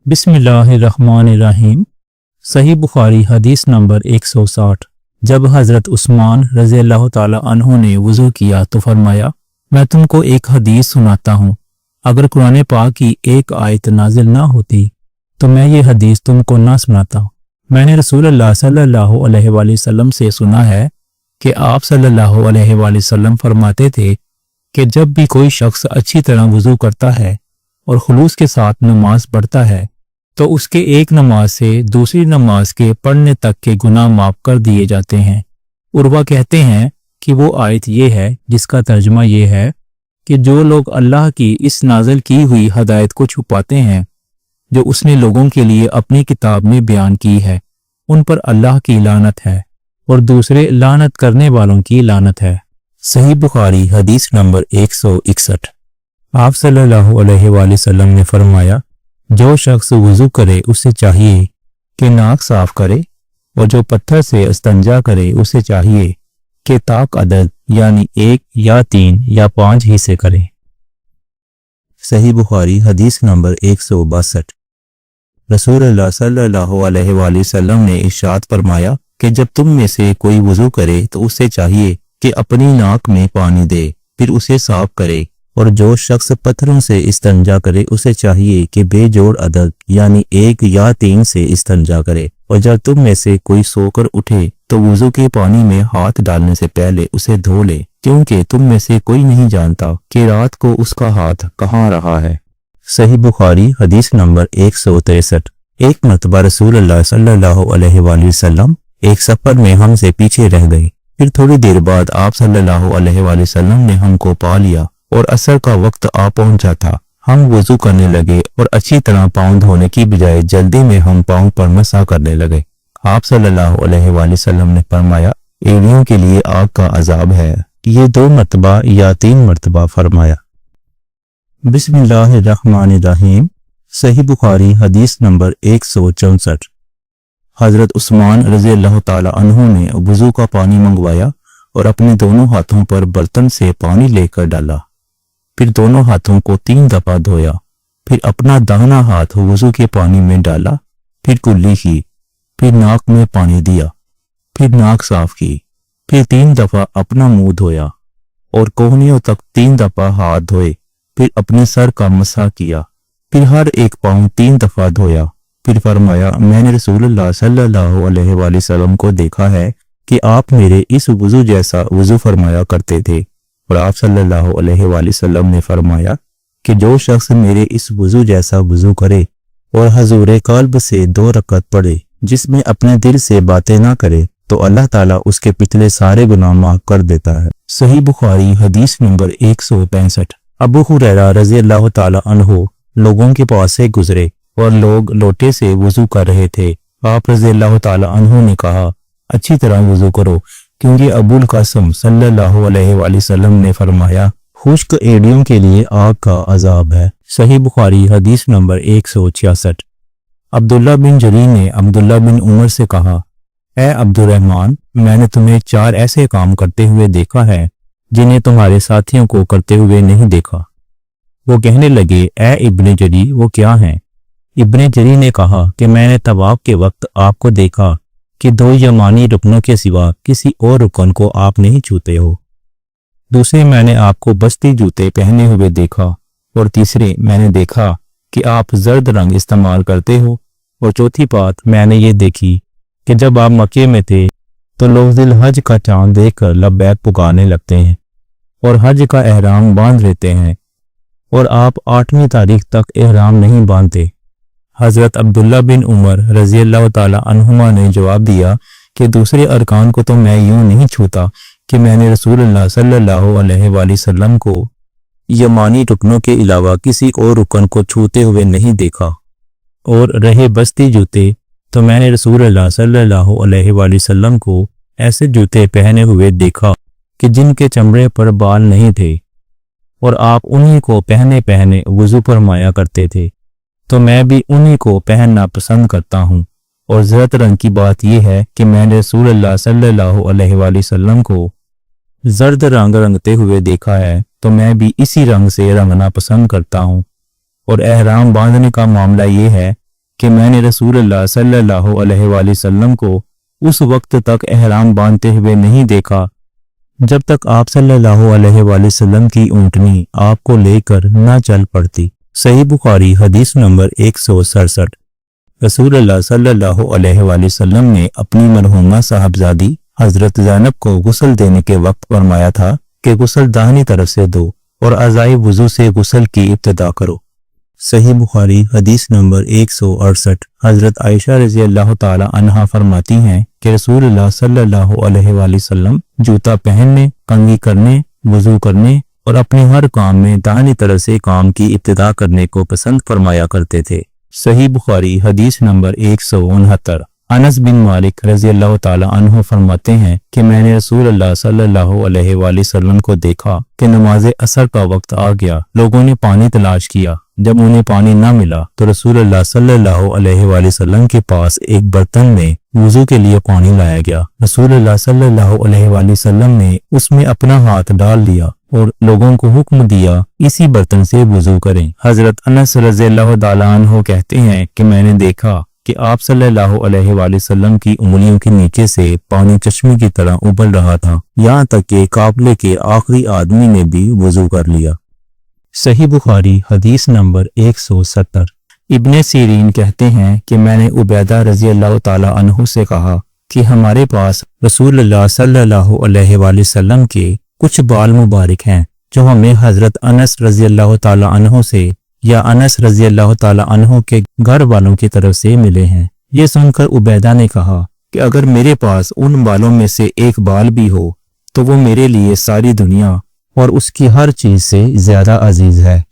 बिस्मिल्लाहिर्रहमानिर्रहीम। सही बुखारी हदीस नंबर 160। जब हज़रत उस्मान रज़ी अल्लाह ताला अन्हु ने वज़ू किया तो फरमाया, मैं तुमको एक हदीस सुनाता हूँ। अगर कुरान पाक की एक आयत नाजिल ना होती तो मैं ये हदीस तुमको ना सुनाता। मैंने रसूलुल्लाह सल्लल्लाहु अलैहि वसल्लम से सुना है कि आप सल्लल्लाहु अलैहि वसल्लम फरमाते थे कि जब भी कोई शख्स अच्छी तरह वज़ू करता है और खुलूस के साथ नमाज पढ़ता है तो उसके एक नमाज से दूसरी नमाज के पढ़ने तक के गुनाह माफ कर दिए जाते हैं। उर्वा कहते हैं कि वो आयत ये है जिसका तर्जुमा ये है कि जो लोग अल्लाह की इस नाज़िल की हुई हदायत को छुपाते हैं जो उसने लोगों के लिए अपनी किताब में बयान की है, उन पर अल्लाह की लानत है और दूसरे लानत करने वालों की लानत है। सही बुखारी हदीस नंबर 161। आप सल्लल्लाहु अलैहि वसल्लम ने फरमाया, जो शख्स वज़ू करे उसे चाहिए कि नाक साफ करे और जो पत्थर से इस्तंजा करे उसे चाहिए कि ताक अदद यानी 1 या 3 या 5 हिस्से करे। सही बुखारी हदीस नंबर 162। रसूलुल्लाह सल्लल्लाहु अलैहि वसल्लम ने इरशाद फरमाया कि जब तुम में से कोई वज़ू करे तो उसे चाहिए कि अपनी नाक में पानी दे फिर उसे साफ करे, और जो शख्स पत्थरों से इस्तंजा करे उसे चाहिए कि बेजोड़ अदद यानी 1 या 3 से इस्तंजा करे। और जब तुम में से कोई सोकर उठे तो वुज़ू के पानी में हाथ डालने से पहले उसे धो ले, क्योंकि तुम में से कोई नहीं जानता कि रात को उसका हाथ कहाँ रहा है। सही बुखारी हदीस नंबर 163। एक मरतबा रसूलुल्लाह सल्लल्लाहु अलैहि वसल्लम एक सफर में हमसे पीछे रह गए। फिर थोड़ी देर बाद आप सल्लल्लाहु अलैहि वसल्लम ने हमको पा लिया और असर का वक्त आ पहुंचा था। हम वज़ू करने लगे और अच्छी तरह पाँव धोने की बजाय जल्दी में हम पाँव पर मसा करने लगे। आप सल्लल्लाहु अलैहि वसल्लम ने फरमाया, एड़ियों के लिए आग का अजाब है। ये 2 मरतबा या 3 मरतबा फरमाया। बिस्मिल्लाहिर्रहमानिर्रहीम। सही बुखारी हदीस नंबर 164। हज़रत उस्मान रज़ी अल्लाह ताला अन्हु ने वज़ू का पानी मंगवाया और अपने दोनों हाथों पर बर्तन से पानी लेकर डाला, फिर दोनों हाथों को 3 दफा धोया, फिर अपना दाहिना हाथ वज़ू के पानी में डाला, फिर कुल्ली की, फिर नाक में पानी दिया, फिर नाक साफ की, फिर 3 दफा अपना मुंह धोया और कोहनियों तक 3 दफा हाथ धोए, फिर अपने सर का मसा किया, फिर हर एक पाँव 3 दफा धोया। फिर फरमाया, मैंने रसूलुल्लाह सल्लल्लाहु अलैहि वसल्लम को देखा है कि आप मेरे इस वज़ू जैसा वज़ू फरमाया करते थे। और आप सल्लल्लाहु अलैहि वसल्लम ने फरमाया कि जो शख्स मेरे इस वज़ू जैसा वज़ू करे और हजूर कल्ब से 2 रकअत पढ़े जिसमें अपने दिल से बातें ना करे तो अल्लाह ताला उसके पिछले सारे गुनाह माफ कर देता है। सही बुखारी हदीस नंबर 165। अबू हुरैरा रज़ी अल्लाह ताला अन्हु लोगों के पास से गुजरे और लोग लोटे से वज़ू कर रहे थे। आप रज़ी अल्लाह ताला अन्हु ने कहा, अच्छी तरह वज़ू करो, क्योंकि अबुल कासिम सल्लल्लाहु अलैहि वसल्लम ने फरमाया, खुश्क एड़ियों के लिए आग का अजाब है। सही बुखारी हदीस नंबर 166। अब्दुल्ला बिन जरीर ने अब्दुल्ला बिन उमर से कहा, ए अब्दुर्रहमान, मैंने तुम्हें 4 ऐसे काम करते हुए देखा है जिन्हें तुम्हारे साथियों को करते हुए नहीं देखा। वो कहने लगे, ए इब्ने जरी, वो क्या हैं? इब्ने जरी ने कहा कि मैंने तवाफ के वक्त आपको देखा कि 2 यमानी रुकनों के सिवा किसी और रुकन को आप नहीं छूते हो। दूसरे, मैंने आपको बस्ती जूते पहने हुए देखा। और तीसरे, मैंने देखा कि आप जर्द रंग इस्तेमाल करते हो। और चौथी बात मैंने ये देखी कि जब आप मक्के में थे तो लोग ज़िल हज का चांद देखकर लब्बैक पुकारने लगते हैं और हज का एहराम बांध लेते हैं, और आप 8वीं तारीख तक एहराम नहीं बांधते। हज़रत अब्दुल्ला बिन उमर रज़ी अल्लाह ताला अन्हुमा ने जवाब दिया कि दूसरे अरकान को तो मैं यूं नहीं छूता कि मैंने रसूलुल्लाह सल्लल्लाहु अलैहि वसल्लम को यमानी रुकनों के अलावा किसी और रुकन को छूते हुए नहीं देखा। और रहे बस्ती जूते, तो मैंने रसूलुल्लाह सल्लल्लाहु अलैहि वसल्लम को ऐसे जूते पहने हुए देखा कि जिनके चमड़े पर बाल नहीं थे, और आप उन्हीं को पहने पहने वज़ू फरमाया करते थे, तो मैं भी उन्हीं को पहनना पसंद करता हूँ। और ज़रत रंग की बात यह है कि मैंने रसूलुल्लाह सल्लल्लाहु अलैहि वसल्लम को जर्द रंग रंगते हुए देखा है, तो मैं भी इसी रंग से रंगना पसंद करता हूँ। और एहराम बांधने का मामला ये है کہ میں نے رسول اللہ सल्लल्लाहु अलैहि वसल्लम को उस वक्त तक एहराम बांधते हुए नहीं देखा जब तक आप सल्लल्लाहु अलैहि वसल्लम की ऊँटनी आपको लेकर न चल पड़ती। सही बुखारी हदीस नंबर 167। रसूलुल्लाह सल्लल्लाहु अलैहि वसल्लम ने अपनी मरहूमा साहबजादी हजरत ज़ैनब को गुस्ल देने के वक्त फरमाया था कि गुस्ल दाहिनी तरफ से दो और अज़ाई वुज़ू से गुस्ल की इब्तिदा करो। सही बुखारी हदीस नंबर 168। हजरत आयशा रज़ी अल्लाह ताला अन्हा फरमाती हैं कि रसूलुल्लाह सल्लल्लाहु अलैहि वसल्लम जूता पहनने, कंघी करने, वुज़ू करने और अपने हर काम में दाहिनी तरफ से काम की इब्तिदा करने को पसंद फरमाया करते थे। सही बुखारी हदीस नंबर 169। अनस बिन मालिक रज़ी अल्लाह ताला अन्हु फरमाते हैं कि मैंने रसूलुल्लाह सल्लल्लाहु अलैहि वसल्लम को देखा कि नमाज असर का वक्त आ गया। लोगों ने पानी तलाश किया, जब उन्हें पानी न मिला तो रसूलुल्लाह सल्लल्लाहु अलैहि वसल्लम के पास एक बर्तन में वुज़ू के लिए पानी लाया गया। रसूलुल्लाह सल्लल्लाहु अलैहि वसल्लम ने उसमें अपना हाथ डाल दिया और लोगों को हुक्म दिया इसी बर्तन से वुज़ू करें। हजरत अनस रज़ियल्लाहु ताला अन्हु कहते हैं कि मैंने देखा कि आप सल्लल्लाहु अलैहि वसल्लम की उंगलियों के नीचे से पानी चश्मे की तरह उबल रहा था, यहाँ तक कि काफिले के आखिरी आदमी ने भी वुज़ू कर लिया। सही बुखारी हदीस नंबर 170। इब्ने सीरीन कहते हैं कि मैंने उबैदा रज़ी अल्लाह ताला अन्हु से कहा कि हमारे पास रसूलुल्लाह सल्लल्लाहु अलैहि वसल्लम के कुछ बाल मुबारक हैं जो हमें हजरत अनस रज़ी अल्लाह ताला अन्हु से या अनस रज़ी अल्लाह ताला अन्हु के घर वालों की तरफ से मिले हैं। ये सुनकर उबैदा ने कहा कि अगर मेरे पास उन बालों में से एक बाल भी हो तो वो मेरे लिए सारी दुनिया और उसकी हर चीज से ज्यादा अजीज है।